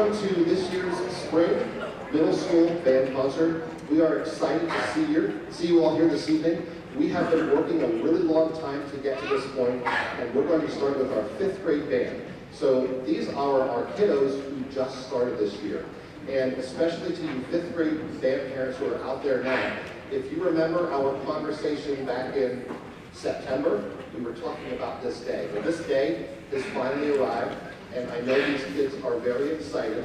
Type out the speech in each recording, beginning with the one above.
welcome to this year's spring middle school band concert. We are excited to see you all here this evening. We have been working a really long time to get to this point, and we're going to start with our 5th grade band. So these are our kiddos who just started this year. And especially to you 5th grade band parents who are out there now, if you remember our conversation back in September, we were talking about this day. Well, this day has finally arrived, and I know these kids are very excited.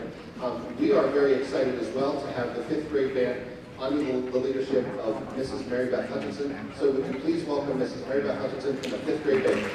We are very excited as well to have the 5th grade band under the leadership of Mrs. Mary Beth Hutchinson. So would you please welcome Mrs. Mary Beth Hutchinson from the 5th grade band.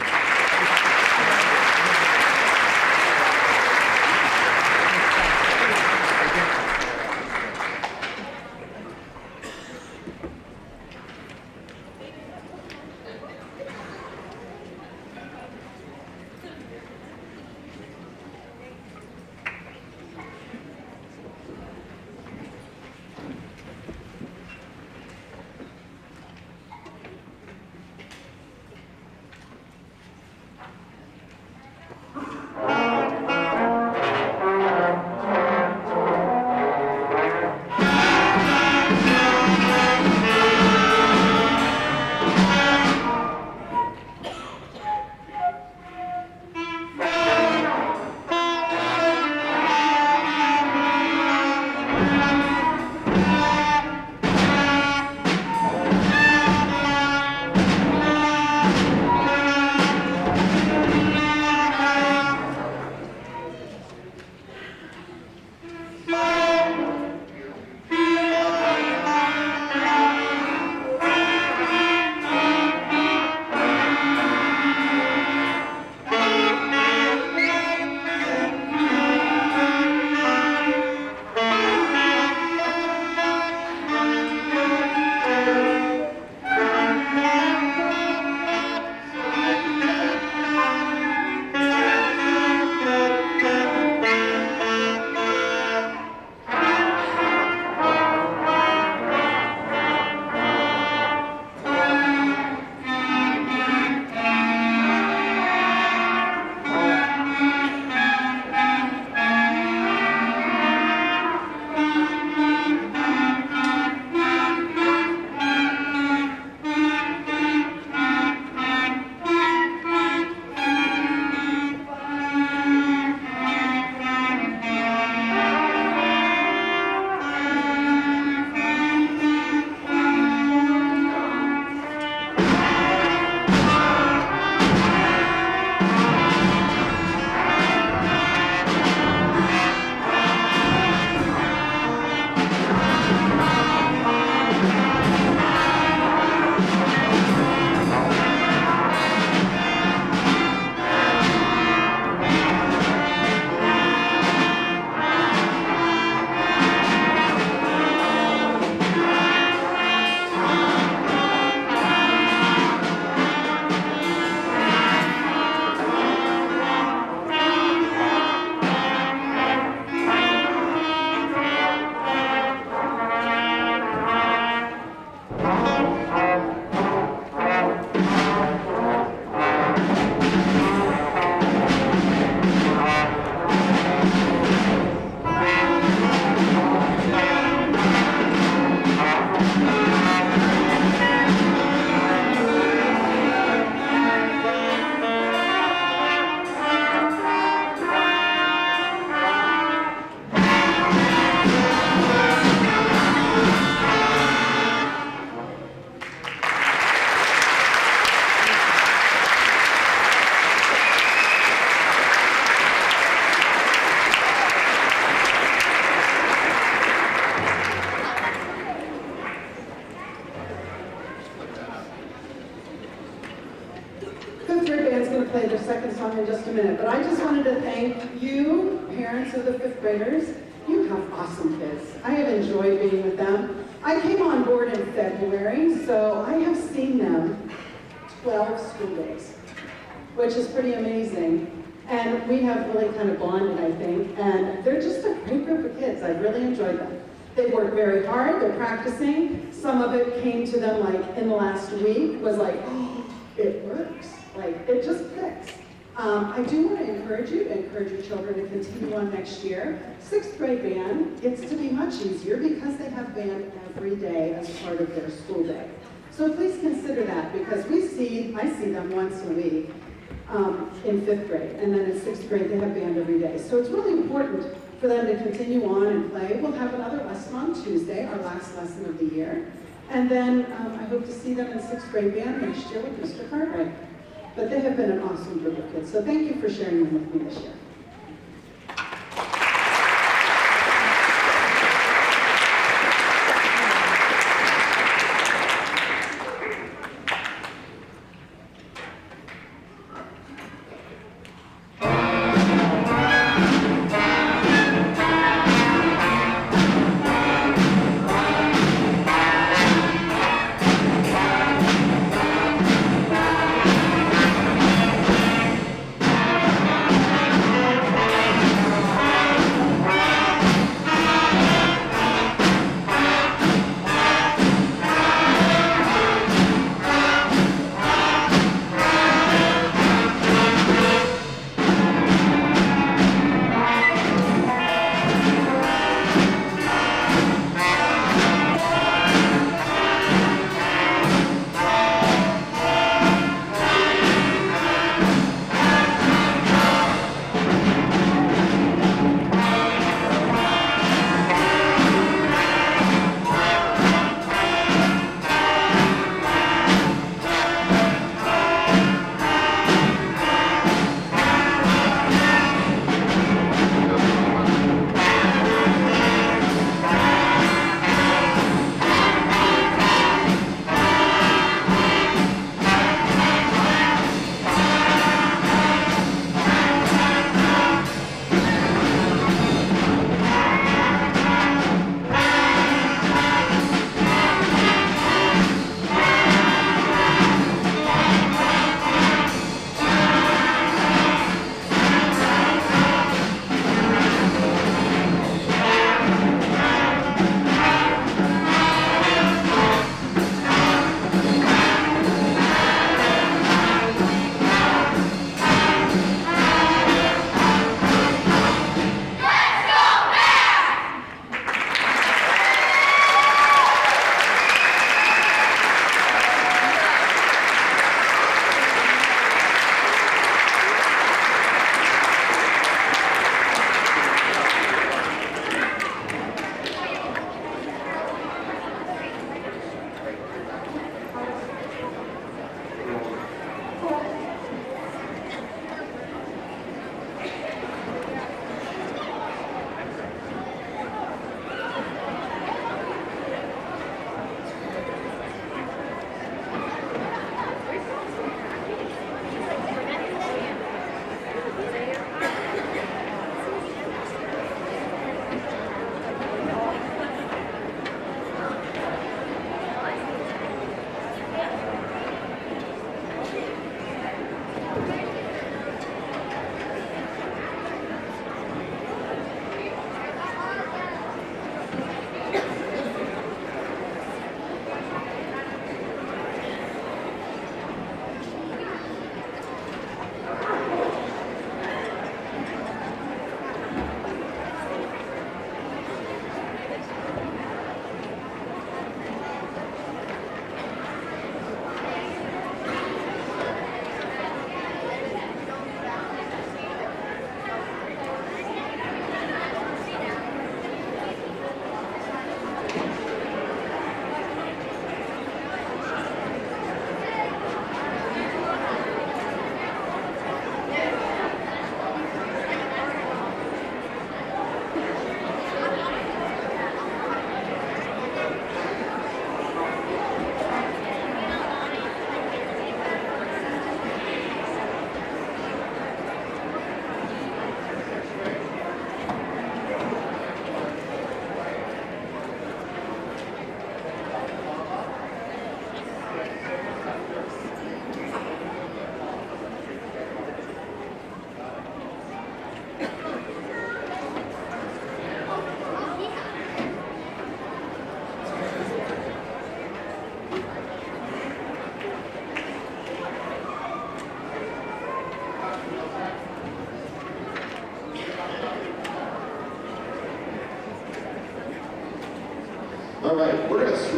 Play their second song in just a minute, but I just wanted to thank you, parents of the 5th graders. You have awesome kids. I have enjoyed being with them. I came on board in February, so I have seen them 12 school days, which is pretty amazing. And we have really kind of bonded, I think, and they're just a great group of kids. I've really enjoyed them. They work very hard, they're practicing. Some of it came to them like in the last week, was like, oh, it works. Like, it just clicks. I do want to encourage you to encourage your children to continue on next year. Sixth grade band gets to be much easier because they have band every day as part of their school day. So please consider that because I see them once a week in fifth grade, and then in sixth grade they have band every day. So it's really important for them to continue on and play. We'll have another lesson on Tuesday, our last lesson of the year. And then I hope to see them in sixth grade band next year with Mr. Cartwright. But they have been an awesome group of kids, so thank you for sharing them with me this year.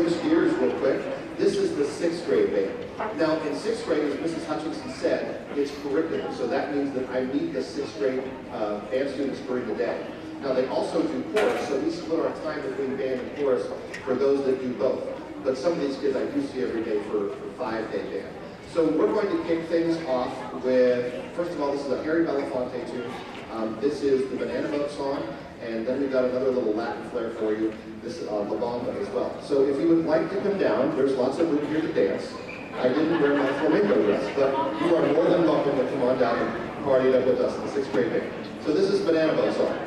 switch gears real quick. This is the 6th grade band. Now, in 6th grade, as Mrs. Hutchinson said, it's curriculum. So that means that I meet the 6th grade band students during the day. Now, they also do chorus, so we split our time between band and chorus for those that do both. But some of these kids I do see every day for 5-day band. So we're going to kick things off with, first of all, this is a Harry Belafonte tune. This is the Banana Boat song, and then we've got another little Latin flair for you. This is La Bamba as well. So if you would like to come down, there's lots of room here to dance. I didn't wear my flamenco dress, but you are more than welcome to come on down and party it up with us in the 6th grade band. So this is Banana Boat song.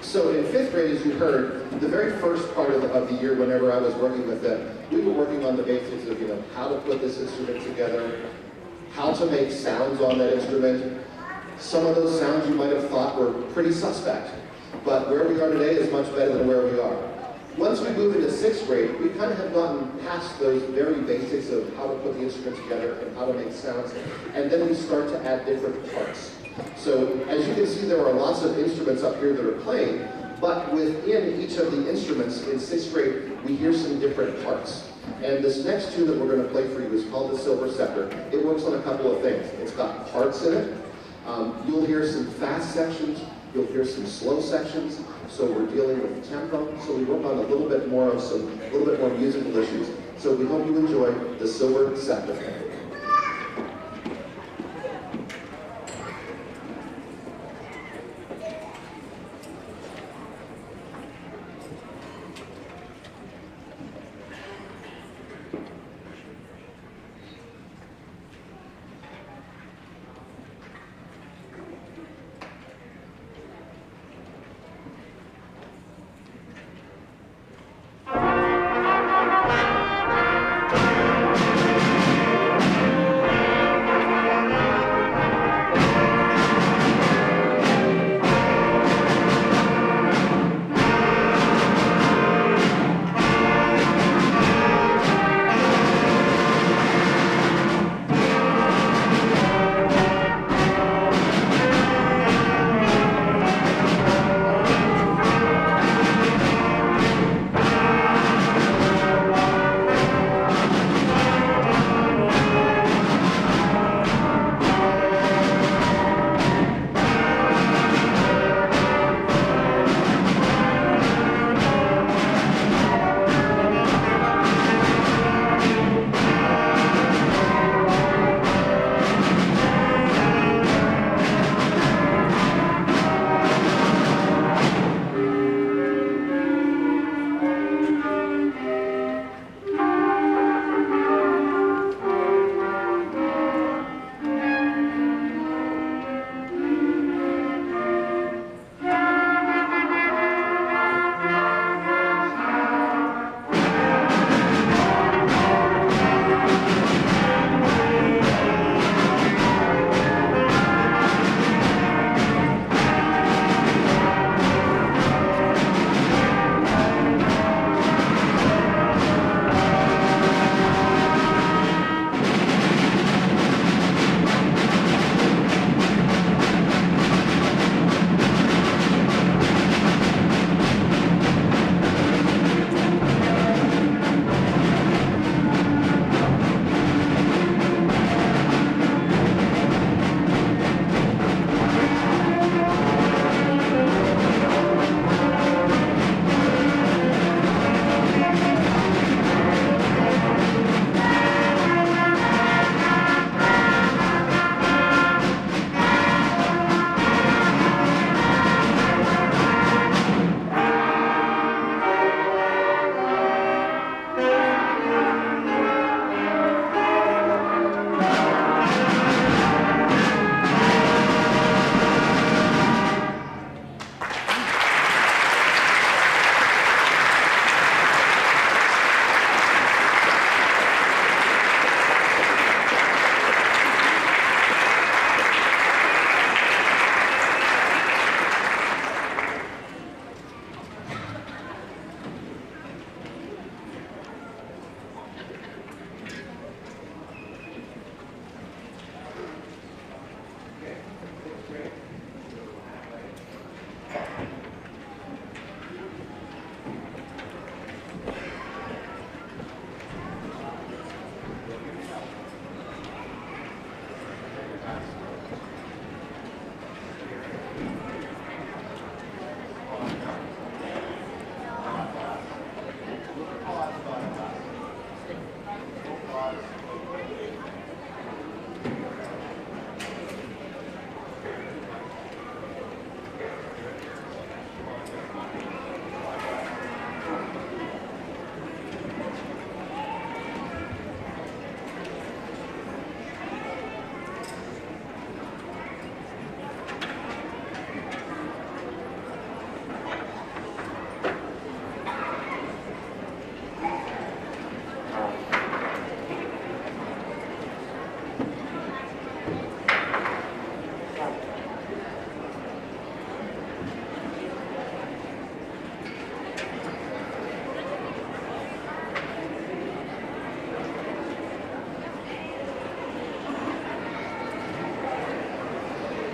So in 5th grade, as you heard, the very first part of the year, whenever I was working with them, we were working on the basics of, how to put this instrument together, how to make sounds on that instrument. Some of those sounds you might have thought were pretty suspect, but where we are today is much better than where we are. Once we move into 6th grade, we kind of have gotten past those very basics of how to put the instrument together and how to make sounds, and then we start to add different parts. So as you can see, there are lots of instruments up here that are playing, but within each of the instruments in 6th grade, we hear some different parts. And this next tune that we're going to play for you is called the Silver Scepter. It works on a couple of things. It's got parts in it. You'll hear some fast sections. You'll hear some slow sections. So we're dealing with tempo. So we work on a little bit more musical issues. So we hope you enjoy the Silver Scepter.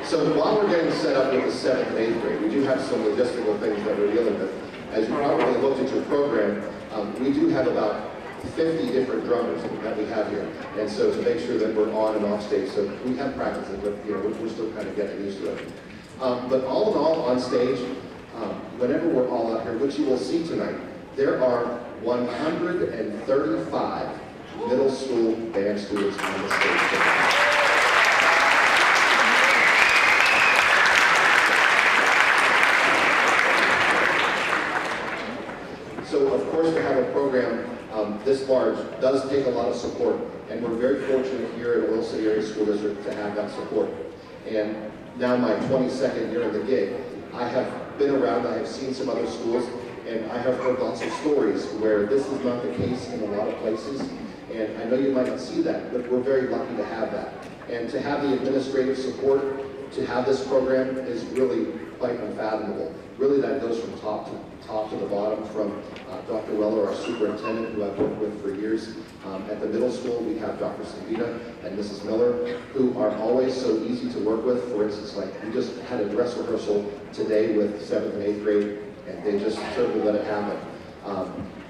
So while we're getting set up with the 7th and 8th grade, we do have some logistical things that we're dealing with. As you probably looked at your program, we do have about 50 different drummers that we have here. And so to make sure that we're on and off stage, so we have practices, but we're still kind of getting used to it. But all in all, on stage, whenever we're all up here, which you will see tonight, there are 135 middle school band students on the stage tonight. So of course to have a program this large does take a lot of support, and we're very fortunate here at Oil City Area School District to have that support. And now my 22nd year in the gig, I have been around, I have seen some other schools, and I have heard lots of stories where this is not the case in a lot of places. And I know you might not see that, but we're very lucky to have that. And to have the administrative support to have this program is really quite unfathomable. Really, that goes from top to the bottom, from Dr. Weller, our superintendent, who I've worked with for years. At the middle school, we have Dr. Savita and Mrs. Miller, who are always so easy to work with. For instance, like we just had a dress rehearsal today with 7th and 8th grade, and they just certainly let it happen.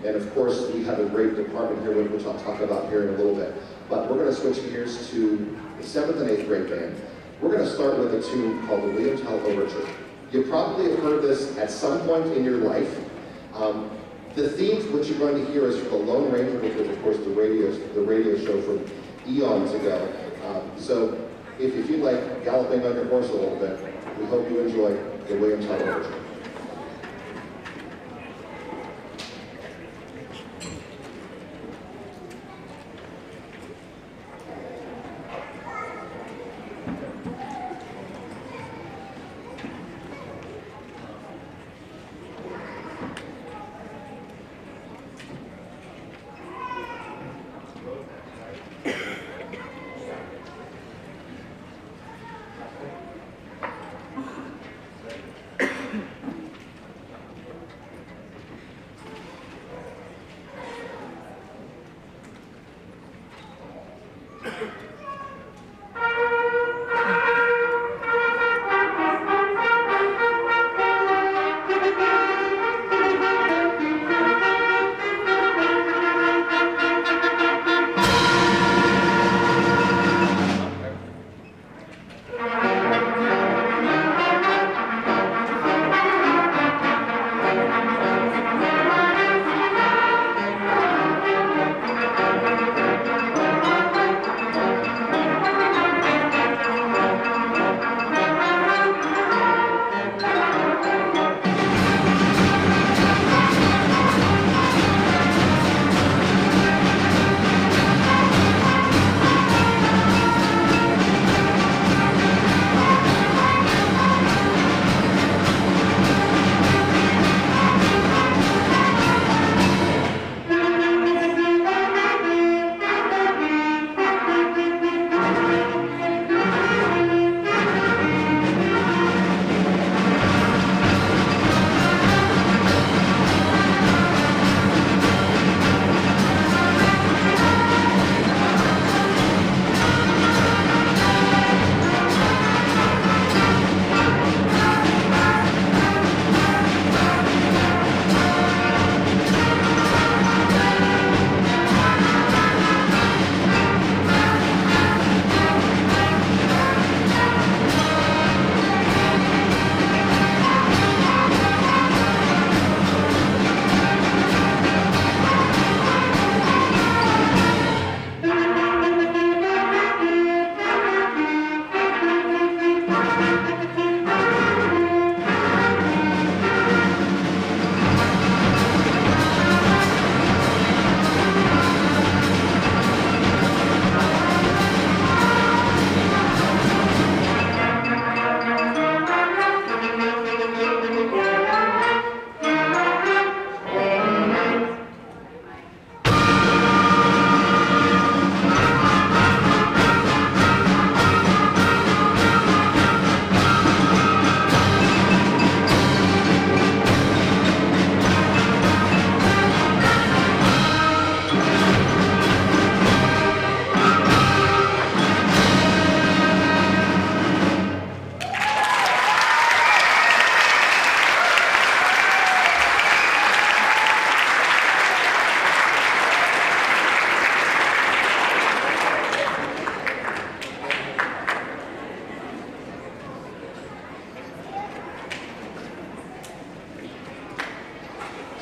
And of course, we have a great department here, which I'll talk about here in a little bit. But we're going to switch gears to the 7th and 8th grade band. We're going to start with a tune called the William Tell Overture. You probably have heard this at some point in your life. The theme which you're going to hear is from The Lone Ranger, which was, of course, the radio show from eons ago. So if you feel like galloping on your horse a little bit, we hope you enjoy the William Tell Overture.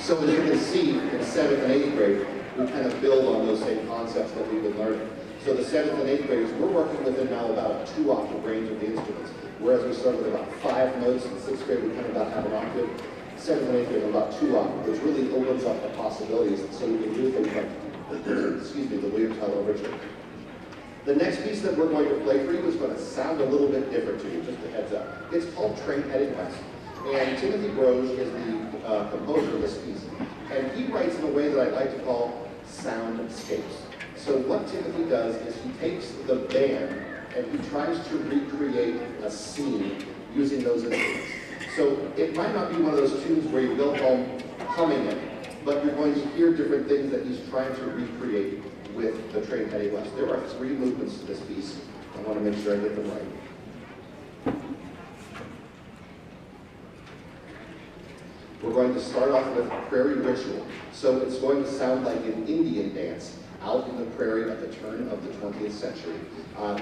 So as you can see, in 7th and 8th grade, we kind of build on those same concepts that we've been learning. So the 7th and 8th graders, we're working within now about a 2-octave range of the instruments, whereas we start with about 5 notes. In 6th grade, we kind of about have an octave. 7th and 8th grade, about 2 octaves, which really opens up the possibilities. So we can do things like, excuse me, the William Tyler Richard. The next piece that we're going to play for you is going to sound a little bit different to you, just a heads up. It's called Train Heading West. And Timothy Broge is the composer of this piece. And he writes in a way that I like to call soundscapes. So what Timothy does is he takes the band and he tries to recreate a scene using those instruments. So it might not be one of those tunes where you go home humming it, but you're going to hear different things that he's trying to recreate with the Train Heading West. There are 3 movements to this piece. I want to make sure I get them right. We're going to start off with Prairie Ritual. So it's going to sound like an Indian dance out in the prairie at the turn of the 20th century.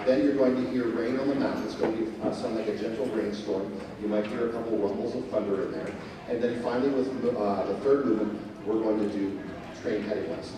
Then you're going to hear Rain on the Mountain. It's going to sound like a gentle rainstorm. You might hear a couple rumbles of thunder in there. And then finally with the 3rd movement, we're going to do Train Heading West.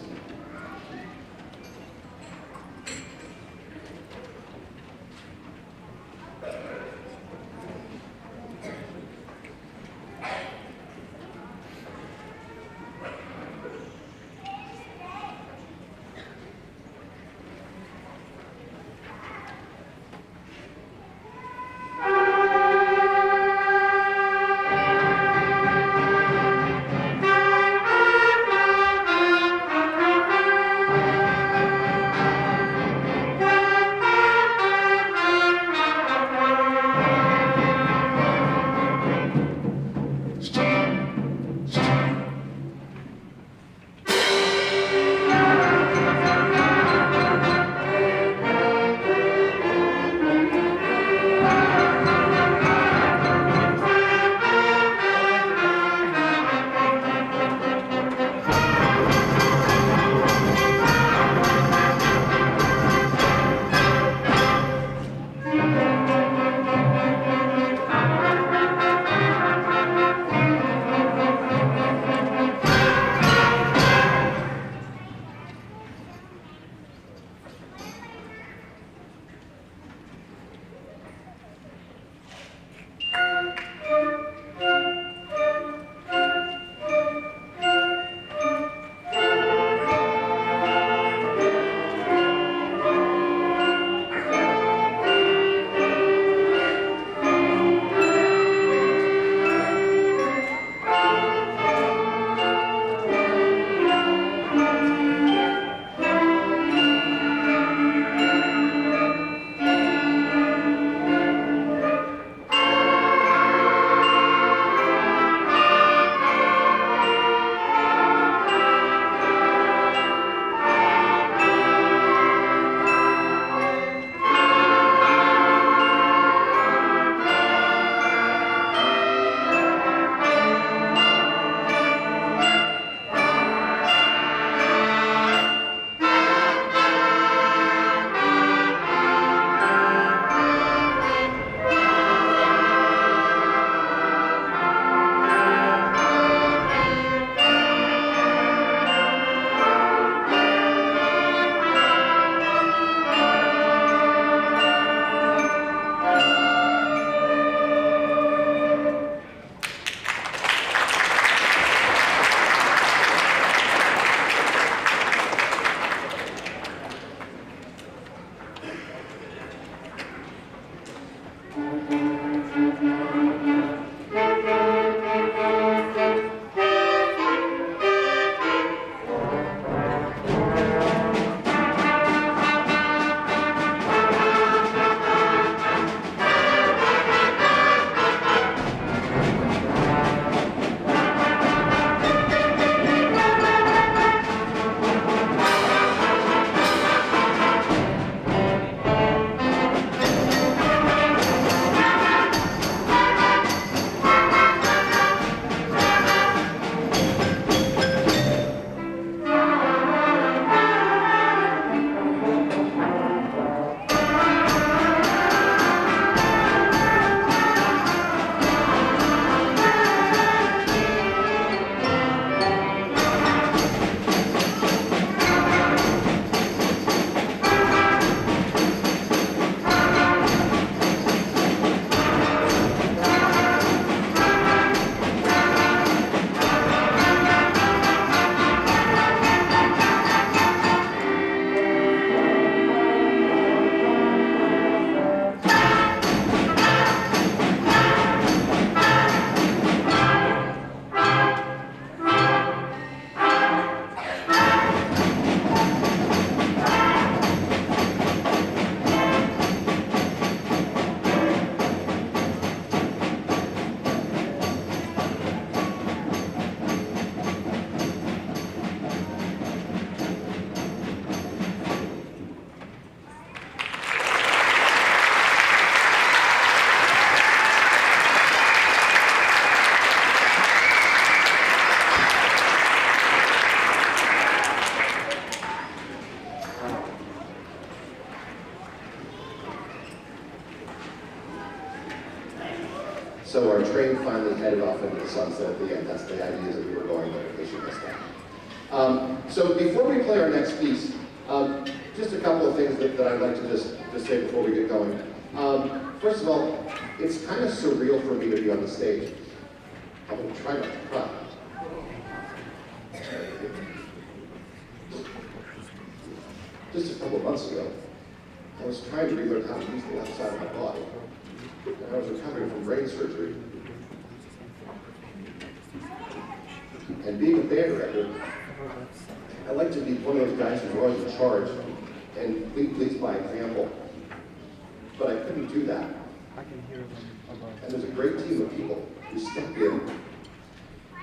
So our train finally headed off into the sunset at the end. That's the idea that we were going there, in case you missed that. So before we play our next piece, just a couple of things that I'd like to just say before we get going. First of all, it's kind of surreal for me to be on the stage. I'm going to try not to cry. Just a couple of months ago, I was trying to relearn how to use the left side of my body. And I was recovering from brain surgery. And being a band director, I like to be one of those guys who's always in charge and leads by example. But I couldn't do that. And there's a great team of people who stepped in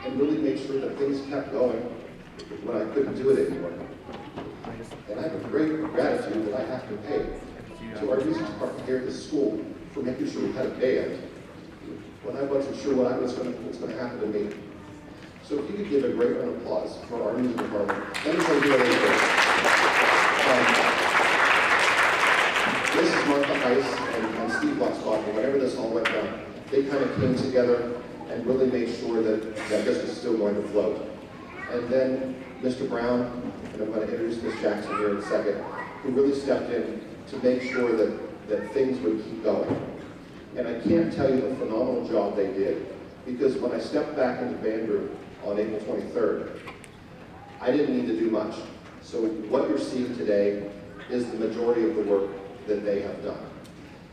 and really made sure that things kept going when I couldn't do it anymore. And I have a great gratitude that I have to pay to our music department here at the school for making sure we had a band when I wasn't sure what's going to happen to me. So if you could give a great round of applause for our music department. Let me say really quick. This is Martha Ice and Steve Loxbacher. Whenever this all went down, they kind of came together and really made sure that this was still going to float. And then Mr. Brown, and I'm going to introduce Ms. Jackson here in a second, who really stepped in to make sure that things would keep going. And I can't tell you the phenomenal job they did, because when I stepped back into the band room on April 23rd, I didn't need to do much. So what you're seeing today is the majority of the work that they have done.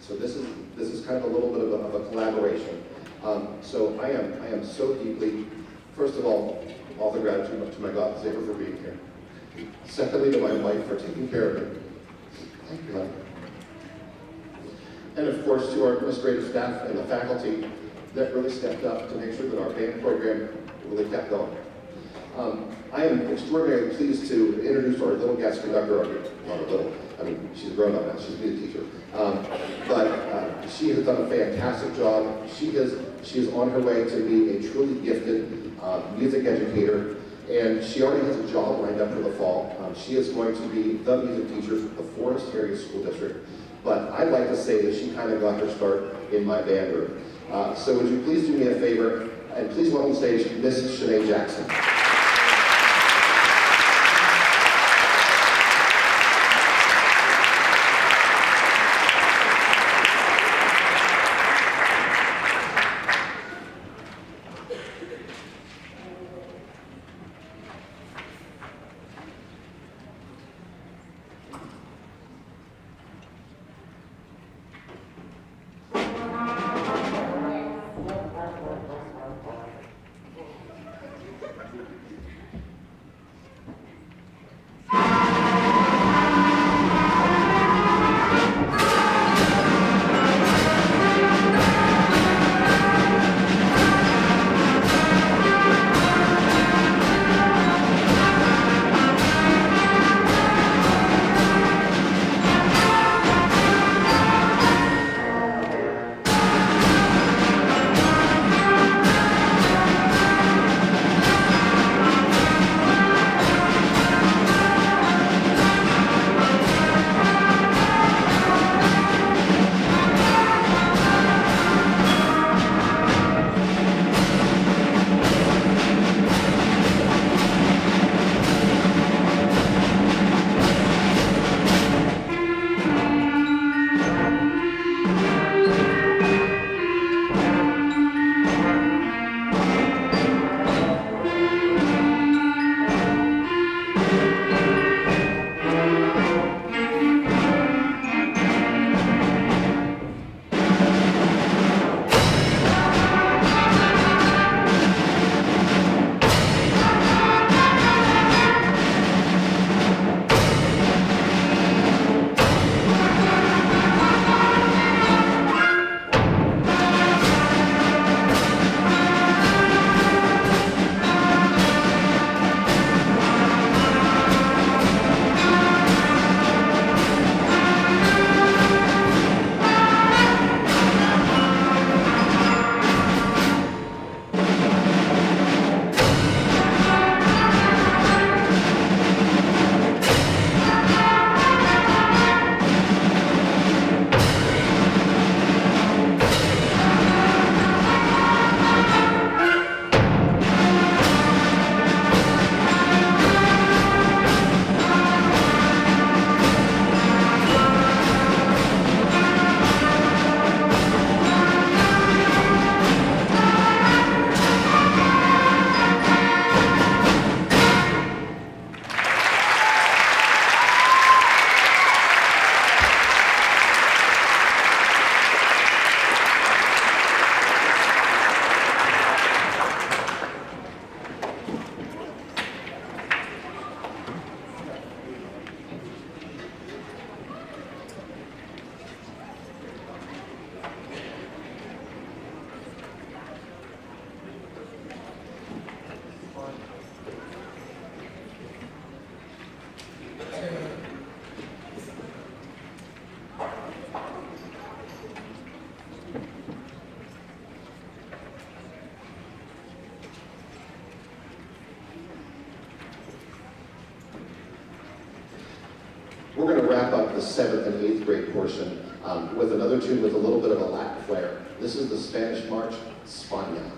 So this is kind of a little bit of a collaboration. So I am so deeply, first of all the gratitude to my God, Savior, for being here. Secondly, to my wife for taking care of me. Thank you, honey. And of course, to our administrative staff and the faculty that really stepped up to make sure that our band program really kept going. I am extraordinarily pleased to introduce our little guest conductor, not a little, I mean, she's grown up now, she's a music teacher. But she has done a fantastic job. She is on her way to be a truly gifted music educator, and she already has a job lined up for the fall. She is going to be the music teacher for the Forest Area School District. But I'd like to say that she kind of got her start in my band room. So would you please do me a favor, and please welcome to the stage Miss Shanae Jackson. the 7th and 8th grade portion with another tune with a little bit of a Latin flair. This is the Spanish March, España.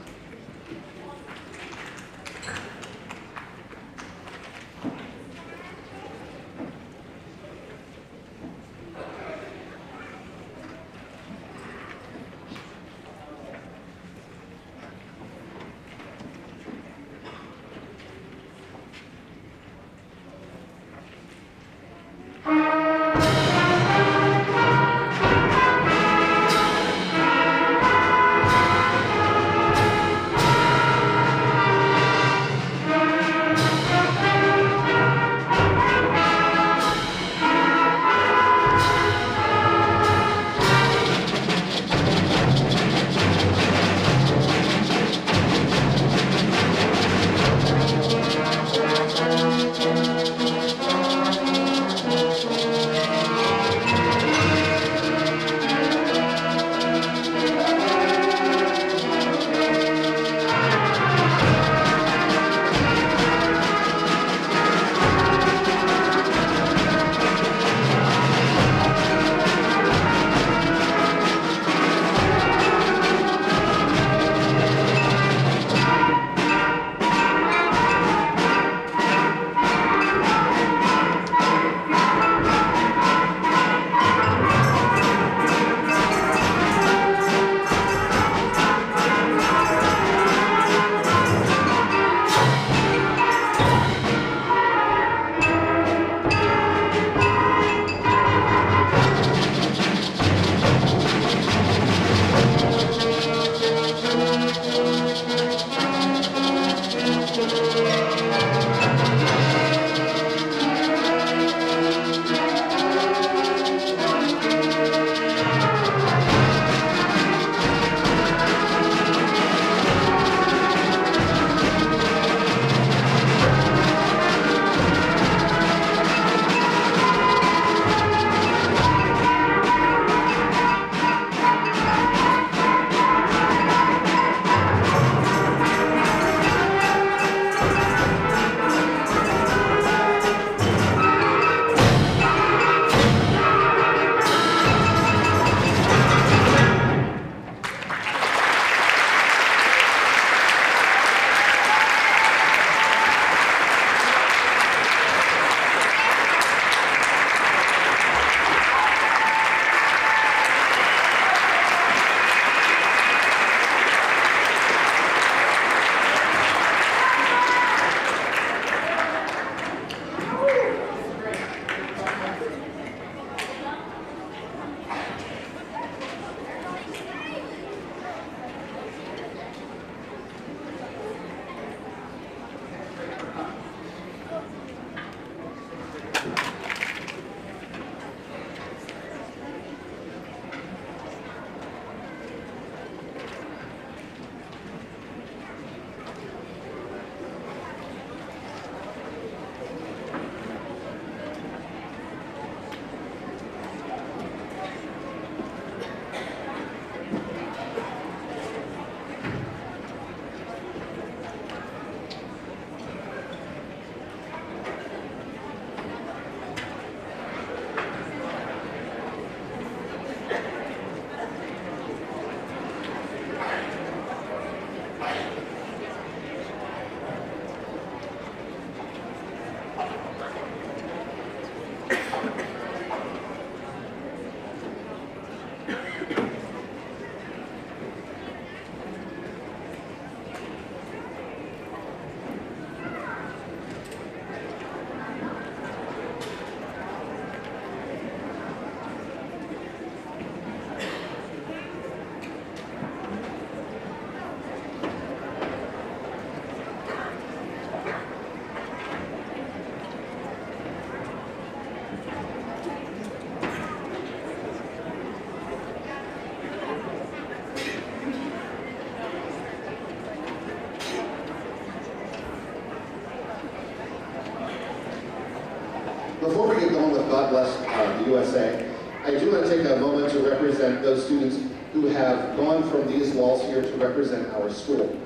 Before we get going with God Bless the USA, I do want to take a moment to represent those students who have gone from these walls here to represent our school.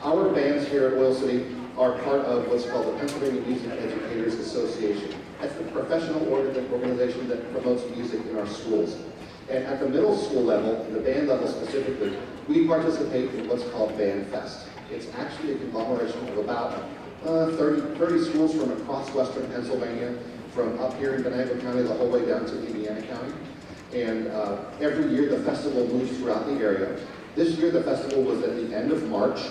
Our bands here at Oil City are part of what's called the Pennsylvania Music Educators Association. That's the professional organization that promotes music in our schools. And at the middle school level, the band level specifically, we participate in what's called Band Fest. It's actually a conglomeration of about 30 schools from across western Pennsylvania, from up here in Venango County the whole way down to Indiana County. And every year the festival moves throughout the area. This year the festival was at the end of March,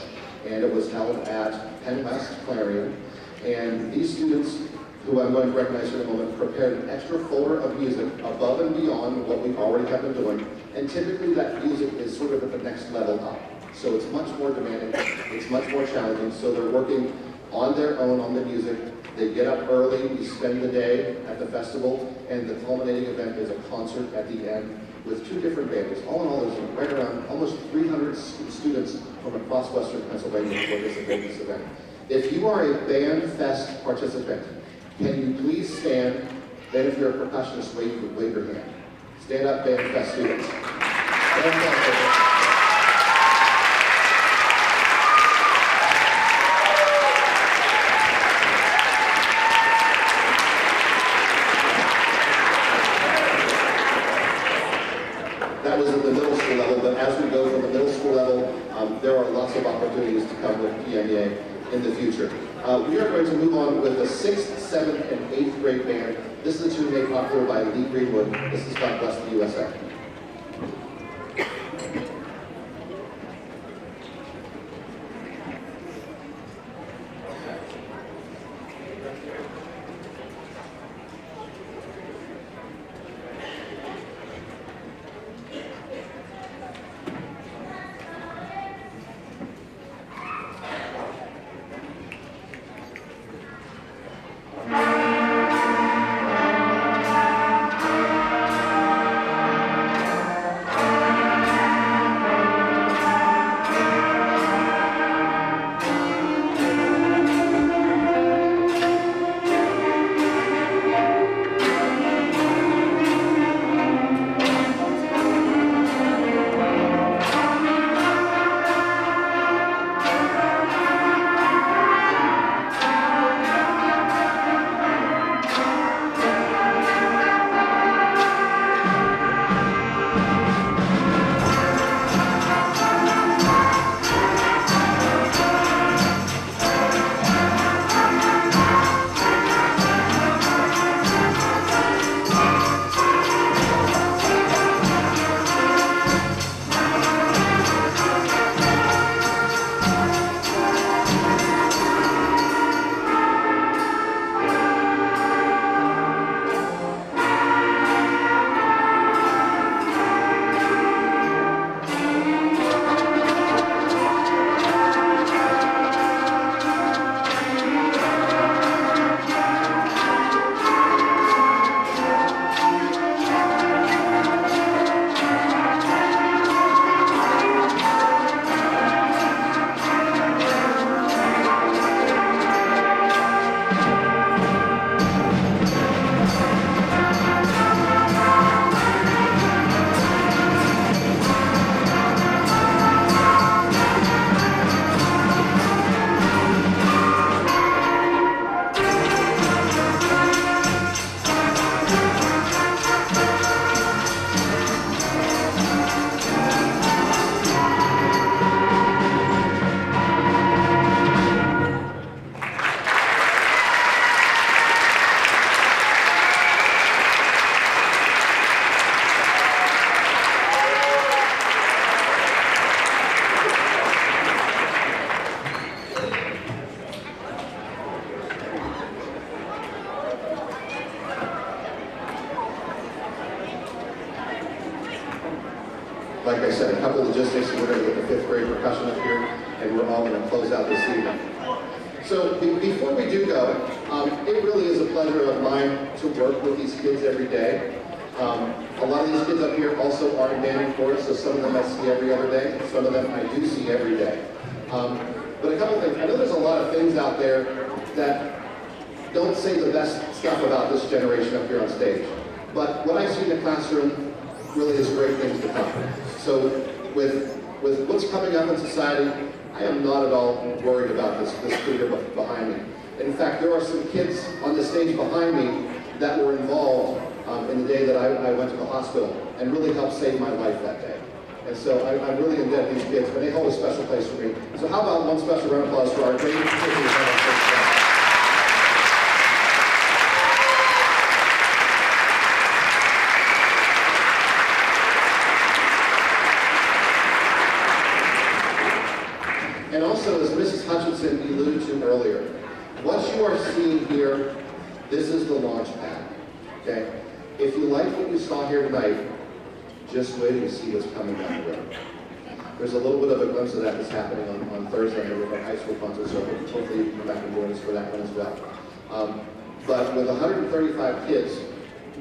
and it was held at Penn West Clarion. And these students, who I'm going to recognize in a moment, prepared an extra folder of music above and beyond what we already have been doing. And typically that music is sort of at the next level up. So it's much more demanding, it's much more challenging. So they're working on their own on the music. They get up early, we spend the day at the festival, and the culminating event is a concert at the end with 2 different bands. All in all, there's right around almost 300 students from across western Pennsylvania who participate in this event. If you are a Band Fest participant, can you please stand? Then if you're a percussionist, wave your hand. Stand up, Band Fest students. Fantastic. That was at the middle school level, but as we go from the middle school level, there are lots of opportunities to come with PMEA in the future. We are going to move on with the 6th, 7th, and 8th grade band. This is a tune made popular by Lee Greenwood. This is God Bless the USA. Like I said, a couple logistics, and we're going to get the 5th grade percussion up here, and we're all going to close out this evening. So before we do go, it really is a pleasure of mine to work with these kids every day. A lot of these kids up here also are in band and chorus, so some of them I see every other day, some of them I do see every day. But a couple things, I know there's a lot of things out there that don't say the best stuff about this generation up here on stage. But what I see in the classroom really is great things to come. So with what's coming up in society, I am not at all worried about this figure behind me. In fact, there are some kids on the stage behind me that were involved in the day that I went to the hospital and really helped save my life that day. And so I'm really indebted to these kids, but they hold a special place for me. So how about one special round of applause for our great kids who have our first class. And also, as Mrs. Hutchinson alluded to earlier, what you are seeing here, this is the launch pad, okay? If you like what you saw here tonight, just wait and see what's coming down the road. There's a little bit of a glimpse of that that's happening on Thursday with our high school concert, so hopefully you can come back and join us for that one as well. But with 135 kids,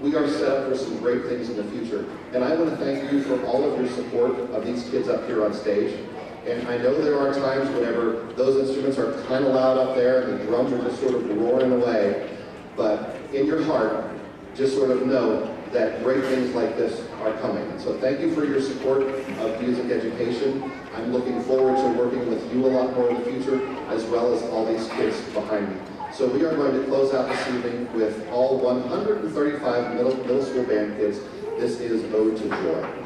we are set up for some great things in the future. And I want to thank you for all of your support of these kids up here on stage. And I know there are times whenever those instruments are kind of loud up there and the drums are just sort of roaring away, but in your heart, just sort of know that great things like this are coming. And so thank you for your support of music education. I'm looking forward to working with you a lot more in the future, as well as all these kids behind me. So we are going to close out this evening with all 135 middle school band kids. This is Ode to Joy.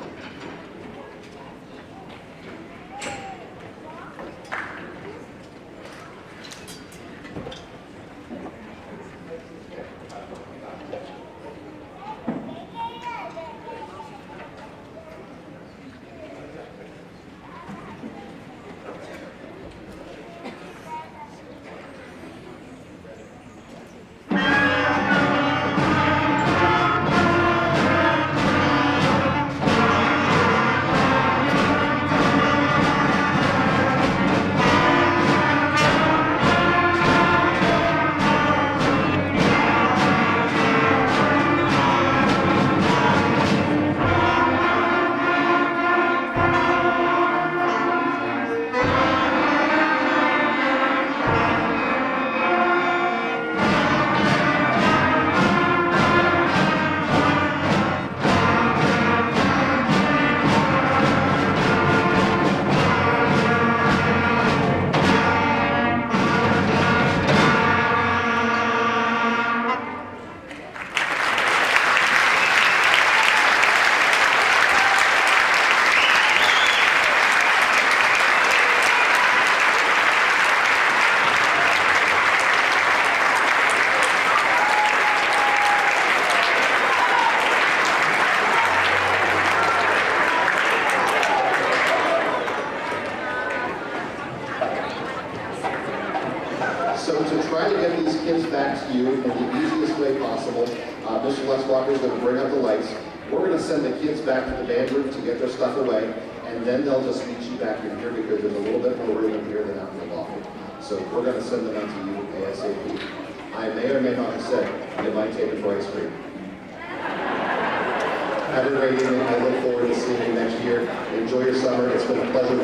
Kids back to you in the easiest way possible. Mr. Les Walker is going to bring up the lights. We're going to send the kids back to the band room to get their stuff away, and then they'll just meet you back in here because there's a little bit more room in here than out in the lobby. So we're going to send them out to you ASAP. I may or may not have said, it might take a for ice cream. Have a great evening. I look forward to seeing you next year. Enjoy your summer. It's been a pleasure